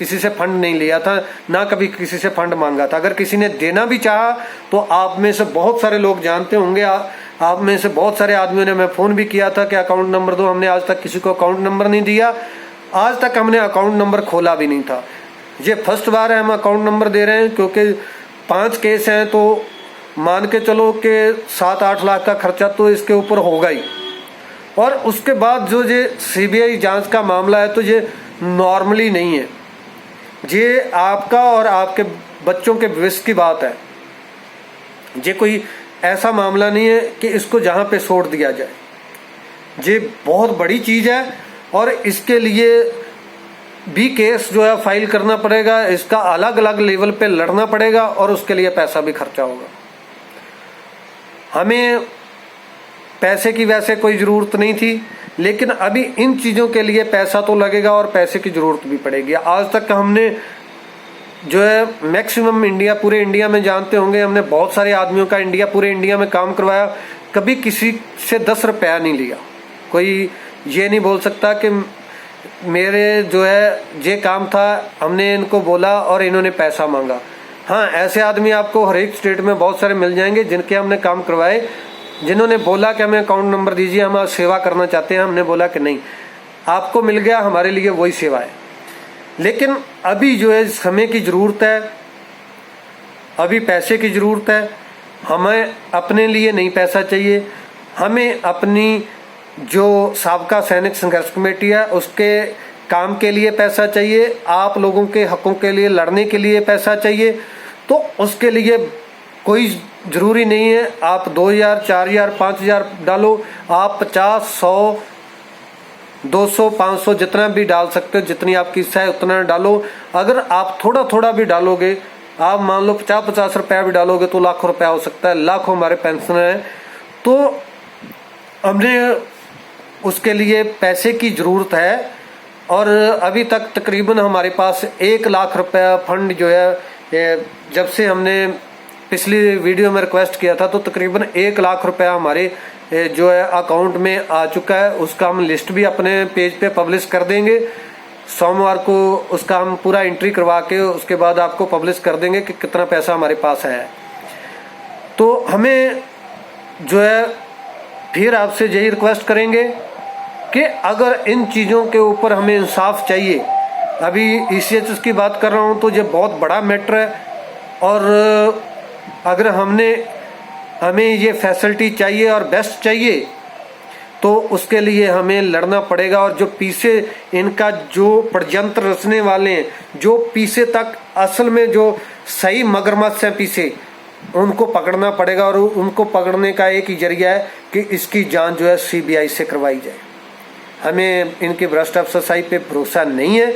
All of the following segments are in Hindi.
किसी से फंड नहीं लिया था, ना कभी किसी से फंड मांगा था। अगर किसी ने देना भी चाहा तो आप में से बहुत सारे लोग जानते होंगे, आप में से बहुत सारे आदमियों ने मैं फ़ोन भी किया था कि अकाउंट नंबर दो। हमने आज तक किसी को अकाउंट नंबर नहीं दिया, आज तक हमने अकाउंट नंबर खोला भी नहीं था। ये फर्स्ट बार है हम अकाउंट नंबर दे रहे हैं, क्योंकि 5 केस हैं तो मान के चलो कि 7-8 लाख का खर्चा तो इसके ऊपर होगा ही। और उसके बाद जो ये सीबीआई जांच का मामला है तो ये नॉर्मली नहीं है, ये आपका और आपके बच्चों के भविष्य की बात है। ये कोई ऐसा मामला नहीं है कि इसको जहाँ पे छोड़ दिया जाए। ये बहुत बड़ी चीज़ है और इसके लिए भी केस जो है फाइल करना पड़ेगा, इसका अलग अलग लेवल पे लड़ना पड़ेगा और उसके लिए पैसा भी खर्चा होगा। हमें पैसे की वैसे कोई ज़रूरत नहीं थी, लेकिन अभी इन चीज़ों के लिए पैसा तो लगेगा और पैसे की ज़रूरत भी पड़ेगी। आज तक हमने जो है मैक्सिमम पूरे इंडिया में जानते होंगे, हमने बहुत सारे आदमियों का पूरे इंडिया में काम करवाया, कभी किसी से 10 रुपया नहीं लिया। कोई ये नहीं बोल सकता कि मेरे जो है ये काम था, हमने इनको बोला और इन्होंने पैसा मांगा। हाँ, ऐसे आदमी आपको हर एक स्टेट में बहुत सारे मिल जाएंगे जिनके हमने काम करवाए, जिन्होंने बोला कि हमें अकाउंट नंबर दीजिए, हम सेवा करना चाहते हैं। हमने बोला कि नहीं, आपको मिल गया, हमारे लिए वही सेवा है। लेकिन अभी जो है समय की ज़रूरत है, अभी पैसे की ज़रूरत है। हमें अपने लिए नहीं पैसा चाहिए, हमें अपनी जो साबका सैनिक संघर्ष कमेटी है उसके काम के लिए पैसा चाहिए, आप लोगों के हकों के लिए लड़ने के लिए पैसा चाहिए। तो उसके लिए कोई ज़रूरी नहीं है आप 2000, 4000, 5000 डालो, आप 50, 100, 200, 500 जितना भी डाल सकते हो, जितनी आपकी इच्छा है उतना डालो। अगर आप थोड़ा थोड़ा भी डालोगे, आप मान लो 50-50 रुपया भी डालोगे तो लाखों रुपया हो सकता है। लाखों हमारे पेंशन है, तो हमने उसके लिए पैसे की ज़रूरत है। और अभी तक तकरीबन हमारे पास 1 लाख रुपया फंड जो है, जब से हमने पिछली वीडियो में रिक्वेस्ट किया था तो तकरीबन 1 लाख रुपया हमारे जो है अकाउंट में आ चुका है। उसका हम लिस्ट भी अपने पेज पे पब्लिश कर देंगे। सोमवार को उसका हम पूरा एंट्री करवा के उसके बाद आपको पब्लिश कर देंगे कि कितना पैसा हमारे पास है। तो हमें जो है फिर आपसे यही रिक्वेस्ट करेंगे कि अगर इन चीज़ों के ऊपर हमें इंसाफ चाहिए, अभी ECHS की बात कर रहा हूँ तो ये बहुत बड़ा मैटर है। और अगर हमें ये फैसिलिटी चाहिए और बेस्ट चाहिए तो उसके लिए हमें लड़ना पड़ेगा। और जो पीछे इनका जो षड्यंत्र रचने वाले हैं, जो पीछे तक असल में जो सही मगरमच्छ है पीछे, उनको पकड़ना पड़ेगा। और उनको पकड़ने का एक ही जरिया है कि इसकी जांच जो है CBI से करवाई जाए। हमें इनके भ्रष्ट अफसरशाही पे भरोसा नहीं है,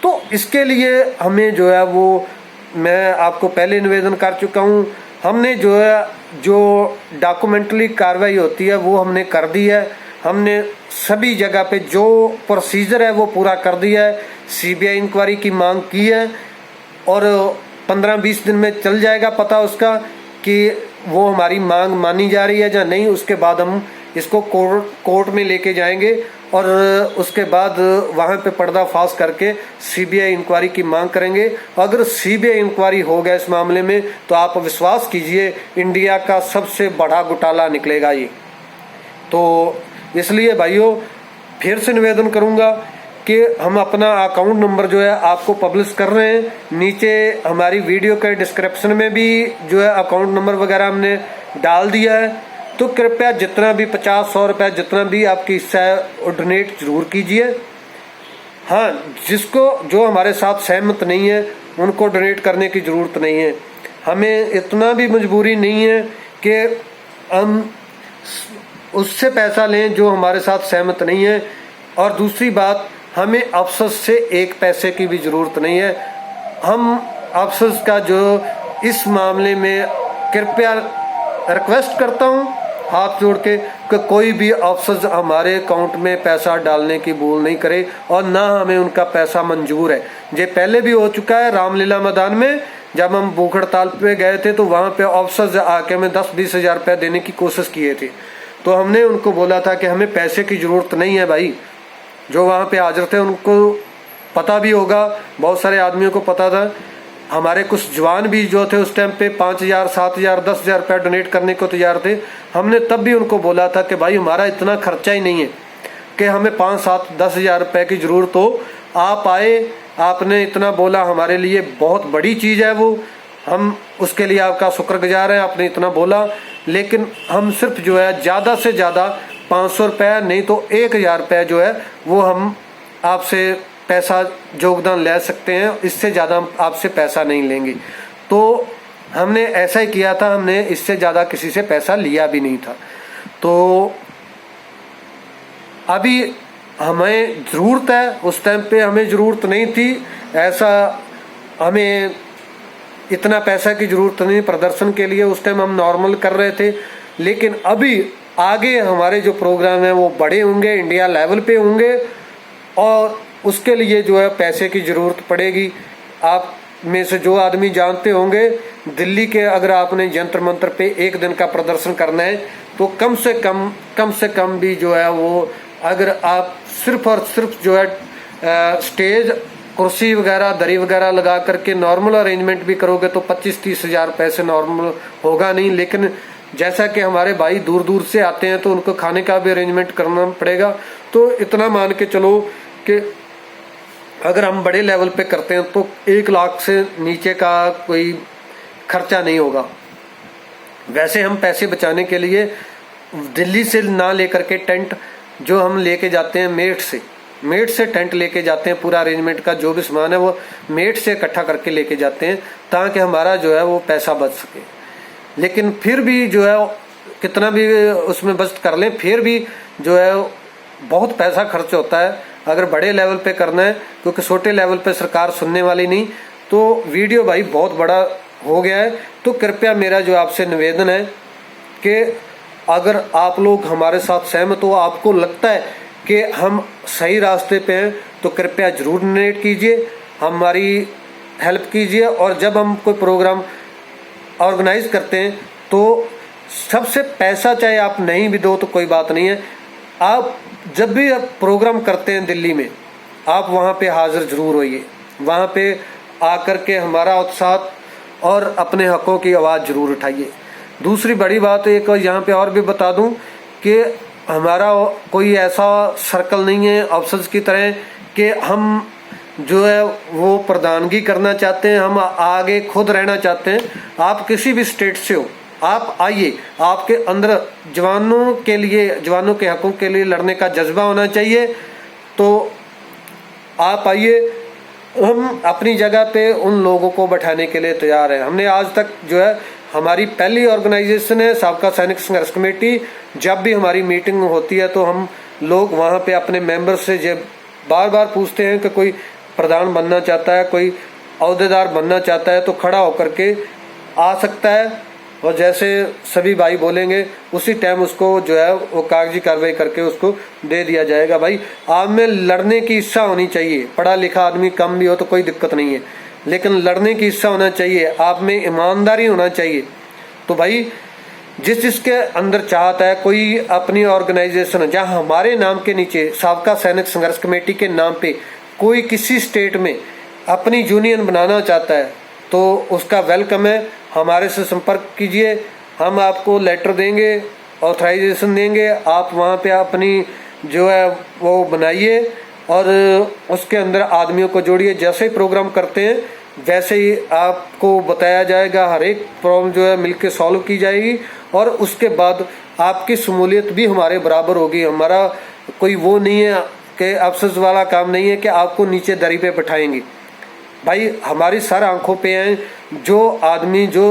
तो इसके लिए हमें जो है वो मैं आपको पहले निवेदन कर चुका हूँ। हमने जो है जो डॉक्यूमेंटली कार्रवाई होती है वो हमने कर दी है। हमने सभी जगह पे जो प्रोसीजर है वो पूरा कर दिया है। CBI इंक्वायरी की मांग की है और 15-20 दिन में चल जाएगा पता उसका कि वो हमारी मांग मानी जा रही है या नहीं। उसके बाद हम इसको कोर्ट में लेके जाएंगे और उसके बाद वहाँ पे पर्दाफाश करके CBI इंक्वायरी की मांग करेंगे। अगर CBI इंक्वायरी हो गया इस मामले में तो आप विश्वास कीजिए इंडिया का सबसे बड़ा घोटाला निकलेगा ये। तो इसलिए भाइयों फिर से निवेदन करूँगा कि हम अपना अकाउंट नंबर जो है आपको पब्लिश कर रहे हैं। नीचे हमारी वीडियो के डिस्क्रिप्शन में भी जो है अकाउंट नंबर वगैरह हमने डाल दिया है। तो कृपया जितना भी 50-100 रुपया जितना भी आपकी इच्छा है वो डोनेट जरूर कीजिए। हाँ, जो हमारे साथ सहमत नहीं है उनको डोनेट करने की ज़रूरत नहीं है। हमें इतना भी मजबूरी नहीं है कि हम उससे पैसा लें जो हमारे साथ सहमत नहीं है। और दूसरी बात, हमें अफसर से 1 पैसे की भी ज़रूरत नहीं है। हम अफसर का जो इस मामले में कृपया रिक्वेस्ट करता हूँ हाथ जोड़ के कि कोई भी अफसर हमारे अकाउंट में पैसा डालने की भूल नहीं करे और ना हमें उनका पैसा मंजूर है। ये पहले भी हो चुका है रामलीला मैदान में, जब हम भूख हड़ताल पे गए थे तो वहाँ पे अफसर आके हमें 10-20 हज़ार रुपये देने की कोशिश किए थे। तो हमने उनको बोला था कि हमें पैसे की ज़रूरत नहीं है भाई। जो वहाँ पे हाजिर थे उनको पता भी होगा, बहुत सारे आदमियों को पता था। हमारे कुछ जवान भी जो थे उस टाइम पे 5,000, 7,000, 10,000 रुपया डोनेट करने को तैयार थे। हमने तब भी उनको बोला था कि भाई हमारा इतना खर्चा ही नहीं है कि हमें 5, 7, 10,000 रुपये की ज़रूरत हो। आप आए, आपने इतना बोला, हमारे लिए बहुत बड़ी चीज़ है वो, हम उसके लिए आपका शुक्रगुजार हैं, आपने इतना बोला। लेकिन हम सिर्फ जो है ज़्यादा से ज़्यादा 500 रुपये नहीं तो 1,000 रुपये जो है वो हम आपसे पैसा योगदान ले सकते हैं, इससे ज़्यादा हम आपसे पैसा नहीं लेंगे। तो हमने ऐसा ही किया था, हमने इससे ज़्यादा किसी से पैसा लिया भी नहीं था। तो अभी हमें ज़रूरत है, उस टाइम पे हमें ज़रूरत नहीं थी, ऐसा हमें इतना पैसा की ज़रूरत नहीं प्रदर्शन के लिए, उस टाइम हम नॉर्मल कर रहे थे। लेकिन अभी आगे हमारे जो प्रोग्राम है वो बड़े होंगे, इंडिया लेवल पे होंगे, और उसके लिए जो है पैसे की ज़रूरत पड़ेगी। आप में से जो आदमी जानते होंगे, दिल्ली के अगर आपने जंतर मंतर पे 1 दिन का प्रदर्शन करना है तो कम से कम भी जो है वो, अगर आप सिर्फ और सिर्फ जो है स्टेज, कुर्सी वगैरह, दरी वगैरह लगा करके नॉर्मल अरेंजमेंट भी करोगे तो 25-30 हज़ार रुपये से नॉर्मल होगा नहीं। लेकिन जैसा कि हमारे भाई दूर दूर से आते हैं तो उनको खाने का भी अरेंजमेंट करना पड़ेगा। तो इतना मान के चलो कि अगर हम बड़े लेवल पे करते हैं तो 1 लाख से नीचे का कोई खर्चा नहीं होगा। वैसे हम पैसे बचाने के लिए दिल्ली से ना लेकर के टेंट जो हम लेके जाते हैं मेट से टेंट लेके जाते हैं, पूरा अरेंजमेंट का जो भी सामान है वो मेट से इकट्ठा करके लेके जाते हैं ताकि हमारा जो है वो पैसा बच सके। लेकिन फिर भी जो है कितना भी उसमें बचत कर लें, फिर भी जो है बहुत पैसा खर्च होता है अगर बड़े लेवल पे करना है, क्योंकि छोटे लेवल पे सरकार सुनने वाली नहीं। तो वीडियो भाई बहुत बड़ा हो गया है, तो कृपया मेरा जो आपसे निवेदन है कि अगर आप लोग हमारे साथ सहमत हो, आपको लगता है कि हम सही रास्ते पे हैं, तो कृपया ज़रूर डोनेट कीजिए, हमारी हेल्प कीजिए। और जब हम कोई प्रोग्राम ऑर्गेनाइज करते हैं तो सबसे पैसा चाहे आप नहीं भी दो तो कोई बात नहीं है, आप जब भी आप प्रोग्राम करते हैं दिल्ली में, आप वहाँ पे हाजिर ज़रूर होइए, वहाँ पे आकर के हमारा उत्साह और अपने हकों की आवाज़ ज़रूर उठाइए। दूसरी बड़ी बात एक यहाँ पे और भी बता दूँ कि हमारा कोई ऐसा सर्कल नहीं है अफसर्स की तरह कि हम जो है वो प्रधानगी करना चाहते हैं, हम आगे खुद रहना चाहते हैं। आप किसी भी स्टेट से हो, आप आइए, आपके अंदर जवानों के लिए, जवानों के हकों के लिए लड़ने का जज्बा होना चाहिए। तो आप आइए, हम अपनी जगह पे उन लोगों को बैठाने के लिए तैयार हैं। हमने आज तक जो है, हमारी पहली ऑर्गेनाइजेशन है साबका सैनिक संघर्ष कमेटी, जब भी हमारी मीटिंग होती है तो हम लोग वहाँ पे अपने मेंबर से जब बार बार पूछते हैं कि कोई प्रधान बनना चाहता है, कोई अहदेदार बनना चाहता है तो खड़ा होकर के आ सकता है, और जैसे सभी भाई बोलेंगे उसी टाइम उसको जो है वो कागजी कार्रवाई करके उसको दे दिया जाएगा। भाई आप में लड़ने की इच्छा होनी चाहिए, पढ़ा लिखा आदमी कम भी हो तो कोई दिक्कत नहीं है, लेकिन लड़ने की इच्छा होना चाहिए, आप में ईमानदारी होना चाहिए। तो भाई जिसके अंदर चाहता है, कोई अपनी ऑर्गेनाइजेशन जहाँ हमारे नाम के नीचे साबका सैनिक संघर्ष कमेटी के नाम पे कोई किसी स्टेट में अपनी यूनियन बनाना चाहता है तो उसका वेलकम है, हमारे से संपर्क कीजिए, हम आपको लेटर देंगे, ऑथराइजेशन देंगे, आप वहाँ पे अपनी जो है वो बनाइए और उसके अंदर आदमियों को जोड़िए। जैसे ही प्रोग्राम करते हैं वैसे ही आपको बताया जाएगा, हर एक प्रॉब्लम जो है मिलके सॉल्व की जाएगी, और उसके बाद आपकी शमूलियत भी हमारे बराबर होगी। हमारा कोई वो नहीं है कि अफसोस वाला काम नहीं है कि आपको नीचे दरी पे बैठाएंगे। भाई हमारी सर आंखों पे हैं, जो आदमी जो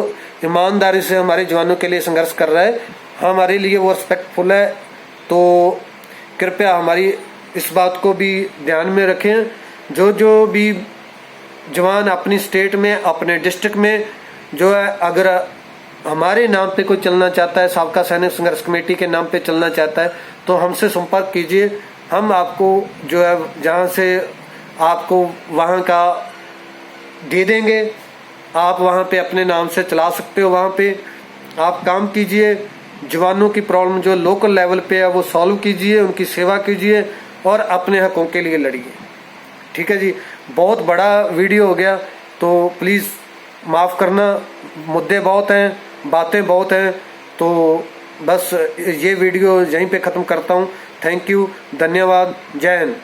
ईमानदारी से हमारे जवानों के लिए संघर्ष कर रहा है, हमारे लिए वो रिस्पेक्टफुल है। तो कृपया हमारी इस बात को भी ध्यान में रखें। जो भी जवान अपनी स्टेट में, अपने डिस्ट्रिक्ट में जो है अगर हमारे नाम पे कोई चलना चाहता है, साबका सैनिक संघर्ष कमेटी के नाम पे चलना चाहता है, तो हमसे संपर्क कीजिए। हम आपको जो है जहाँ से आपको वहाँ का दे देंगे, आप वहाँ पे अपने नाम से चला सकते हो। वहाँ पे आप काम कीजिए, जवानों की प्रॉब्लम जो लोकल लेवल पे है वो सॉल्व कीजिए, उनकी सेवा कीजिए और अपने हकों के लिए लड़िए। ठीक है जी। बहुत बड़ा वीडियो हो गया तो प्लीज़ माफ़ करना, मुद्दे बहुत हैं, बातें बहुत हैं, तो बस ये वीडियो यहीं पे ख़त्म करता हूँ। थैंक यू, धन्यवाद, जय हिंद।